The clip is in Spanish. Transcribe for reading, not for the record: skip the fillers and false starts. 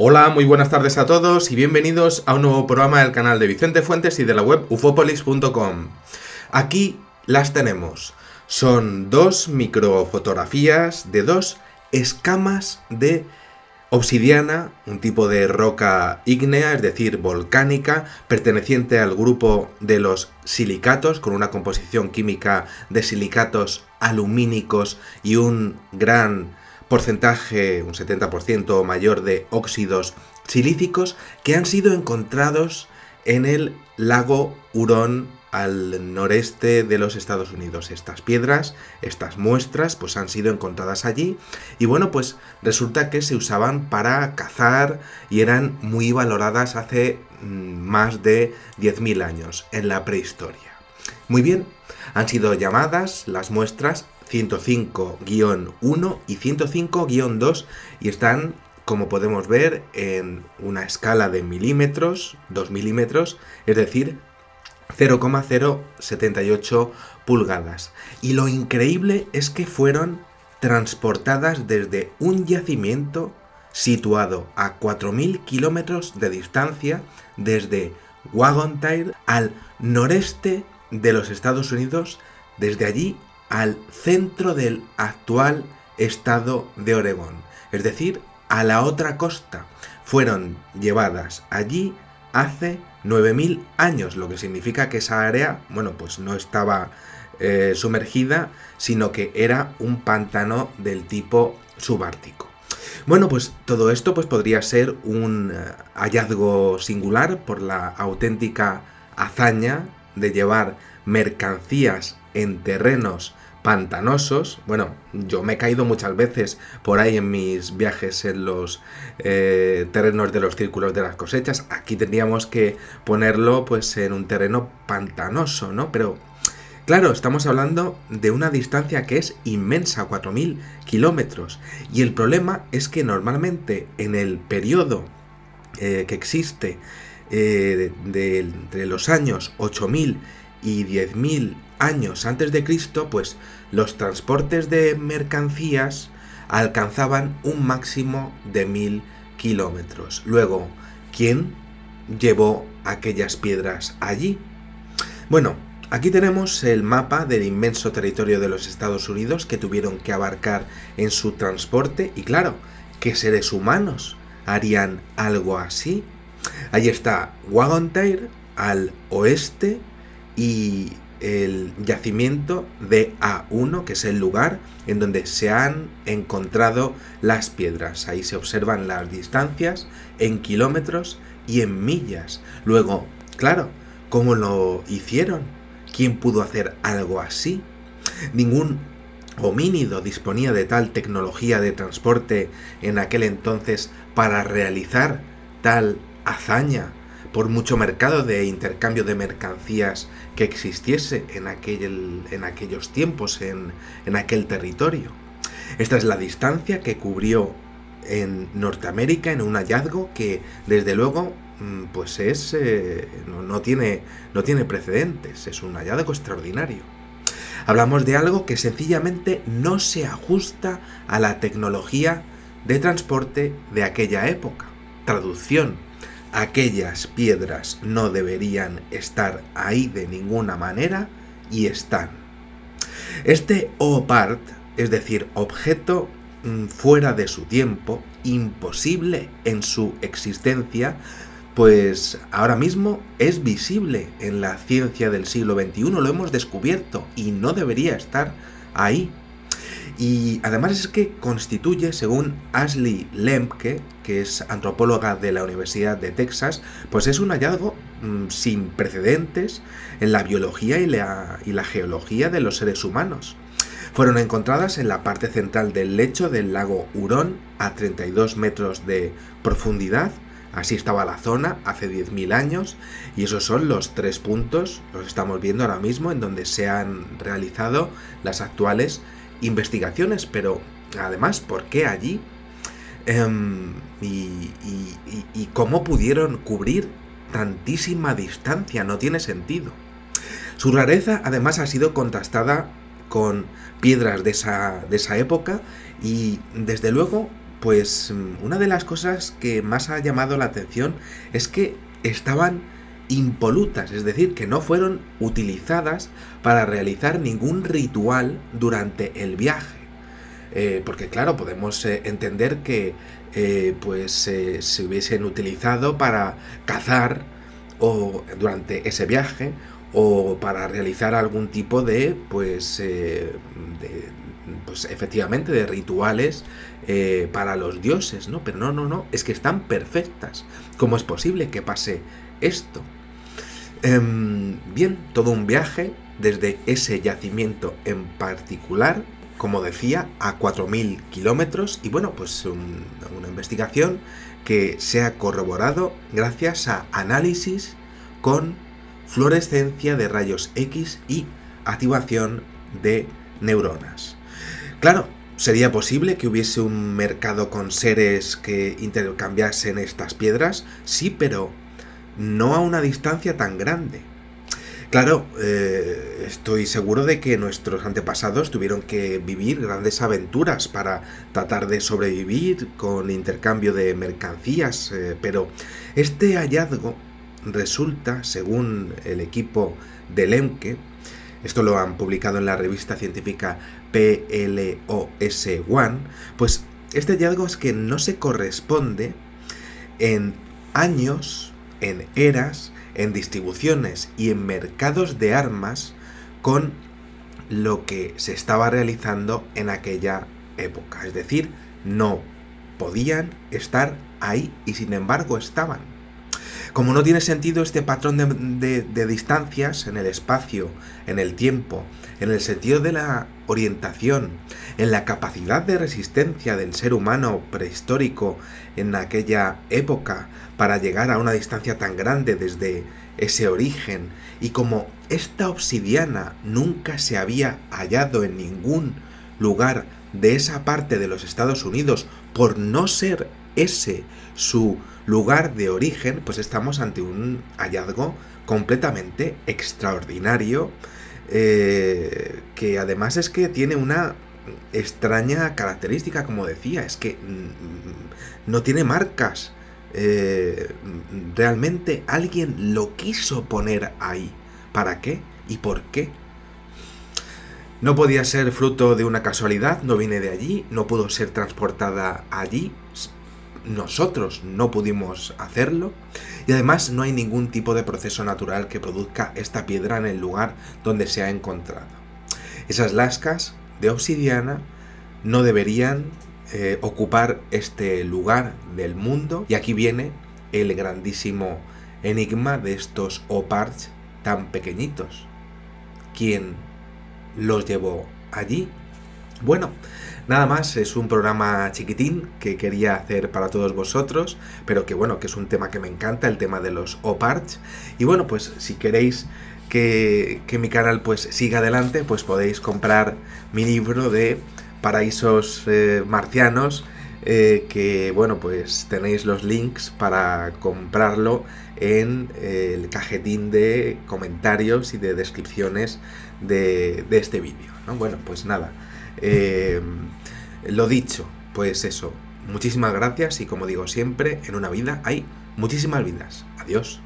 Hola, muy buenas tardes a todos y bienvenidos a un nuevo programa del canal de Vicente Fuentes y de la web ufopolis.com. Aquí las tenemos. Son dos microfotografías de dos escamas de obsidiana, un tipo de roca ígnea, es decir, volcánica, perteneciente al grupo de los silicatos, con una composición química de silicatos alumínicos y un gran porcentaje, un 70% mayor de óxidos silícicos, que han sido encontrados en el lago Hurón al noreste de los Estados Unidos. Estas piedras, estas muestras, pues han sido encontradas allí y bueno, pues resulta que se usaban para cazar y eran muy valoradas hace más de 10.000 años, en la prehistoria. Muy bien, han sido llamadas las muestras 105-1 y 105-2 y están, como podemos ver, en una escala de milímetros, 2 milímetros, es decir, 0,078 pulgadas. Y lo increíble es que fueron transportadas desde un yacimiento situado a 4.000 kilómetros de distancia desde Wagontaire al noreste de los Estados Unidos, desde allí al centro del actual estado de Oregón, es decir, a la otra costa. Fueron llevadas allí hace 9.000 años, lo que significa que esa área, bueno, pues no estaba sumergida, sino que era un pantano del tipo subártico. Bueno, pues todo esto pues podría ser un hallazgo singular por la auténtica hazaña de llevar mercancías en terrenos pantanosos. Bueno, yo me he caído muchas veces por ahí en mis viajes en los terrenos de los círculos de las cosechas. Aquí tendríamos que ponerlo pues en un terreno pantanoso, ¿no? Pero claro, estamos hablando de una distancia que es inmensa, 4.000 kilómetros. Y el problema es que normalmente en el periodo que existe entre los años 8.000 y 10.000 años antes de Cristo, pues los transportes de mercancías alcanzaban un máximo de 1.000 kilómetros. Luego, ¿quién llevó aquellas piedras allí? Bueno, aquí tenemos el mapa del inmenso territorio de los Estados Unidos que tuvieron que abarcar en su transporte y claro, ¿qué seres humanos harían algo así? Ahí está Wagontaire al oeste y el yacimiento de A1, que es el lugar en donde se han encontrado las piedras. Ahí se observan las distancias en kilómetros y en millas. Luego, claro, ¿cómo lo hicieron? ¿Quién pudo hacer algo así? Ningún homínido disponía de tal tecnología de transporte en aquel entonces para realizar tal hazaña, por mucho mercado de intercambio de mercancías que existiese en aquellos tiempos, en aquel territorio. Esta es la distancia que cubrió en Norteamérica en un hallazgo que, desde luego, pues no tiene precedentes, es un hallazgo extraordinario. Hablamos de algo que sencillamente no se ajusta a la tecnología de transporte de aquella época. Traducción: aquellas piedras no deberían estar ahí de ninguna manera y están. Este OPART, es decir, objeto fuera de su tiempo, imposible en su existencia, pues ahora mismo es visible en la ciencia del siglo XXI, lo hemos descubierto y no debería estar ahí. Y además es que constituye, según Ashley Lemke, que es antropóloga de la Universidad de Texas, pues es un hallazgo sin precedentes en la biología y la geología de los seres humanos. Fueron encontradas en la parte central del lecho del lago Hurón a 32 metros de profundidad. Así estaba la zona hace 10.000 años y esos son los 3 puntos, los estamos viendo ahora mismo, en donde se han realizado las actuales investigaciones. Pero además, ¿por qué allí? ¿Y cómo pudieron cubrir tantísima distancia? No tiene sentido. Su rareza además ha sido contrastada con piedras de esa época y desde luego pues una de las cosas que más ha llamado la atención es que estaban impolutas, es decir, que no fueron utilizadas para realizar ningún ritual durante el viaje. Porque claro, podemos entender que se hubiesen utilizado para cazar o durante ese viaje, o para realizar algún tipo de efectivamente de rituales para los dioses, ¿no? Pero no, es que están perfectas. ¿Cómo es posible que pase esto? Bien, todo un viaje desde ese yacimiento en particular, como decía, a 4.000 kilómetros, y bueno, pues una investigación que se ha corroborado gracias a análisis con fluorescencia de rayos X y activación de neuronas. Claro, ¿sería posible que hubiese un mercado con seres que intercambiasen estas piedras? Sí, pero no a una distancia tan grande. Claro, estoy seguro de que nuestros antepasados tuvieron que vivir grandes aventuras para tratar de sobrevivir con intercambio de mercancías, pero este hallazgo resulta, según el equipo de Lemke, esto lo han publicado en la revista científica PLOS ONE, pues este hallazgo es que no se corresponde en años, en eras, en distribuciones y en mercados de armas con lo que se estaba realizando en aquella época. Es decir, no podían estar ahí y sin embargo estaban. Como no tiene sentido este patrón de distancias en el espacio, en el tiempo, en el sentido de la orientación, en la capacidad de resistencia del ser humano prehistórico en aquella época para llegar a una distancia tan grande desde ese origen, y como esta obsidiana nunca se había hallado en ningún lugar de esa parte de los Estados Unidos por no ser ese su lugar de origen, pues estamos ante un hallazgo completamente extraordinario, que además es que tiene una extraña característica, como decía, es que no tiene marcas. Realmente alguien lo quiso poner ahí. ¿Para qué? ¿Y por qué? No podía ser fruto de una casualidad, no viene de allí, no pudo ser transportada allí, nosotros no pudimos hacerlo, y además no hay ningún tipo de proceso natural que produzca esta piedra en el lugar donde se ha encontrado. Esas lascas de obsidiana no deberían ocupar este lugar del mundo, y aquí viene el grandísimo enigma de estos OPARCH tan pequeñitos. ¿Quién los llevó allí? Bueno, nada más, es un programa chiquitín que quería hacer para todos vosotros, pero que bueno, que es un tema que me encanta, el tema de los OPARCH. Y bueno, pues si queréis que mi canal pues siga adelante, pues podéis comprar mi libro de Paraísos Marcianos, que bueno, pues tenéis los links para comprarlo en el cajetín de comentarios y de descripciones de este vídeo, ¿no? Bueno, pues nada, lo dicho, pues eso, muchísimas gracias, y como digo siempre, en una vida hay muchísimas vidas. Adiós.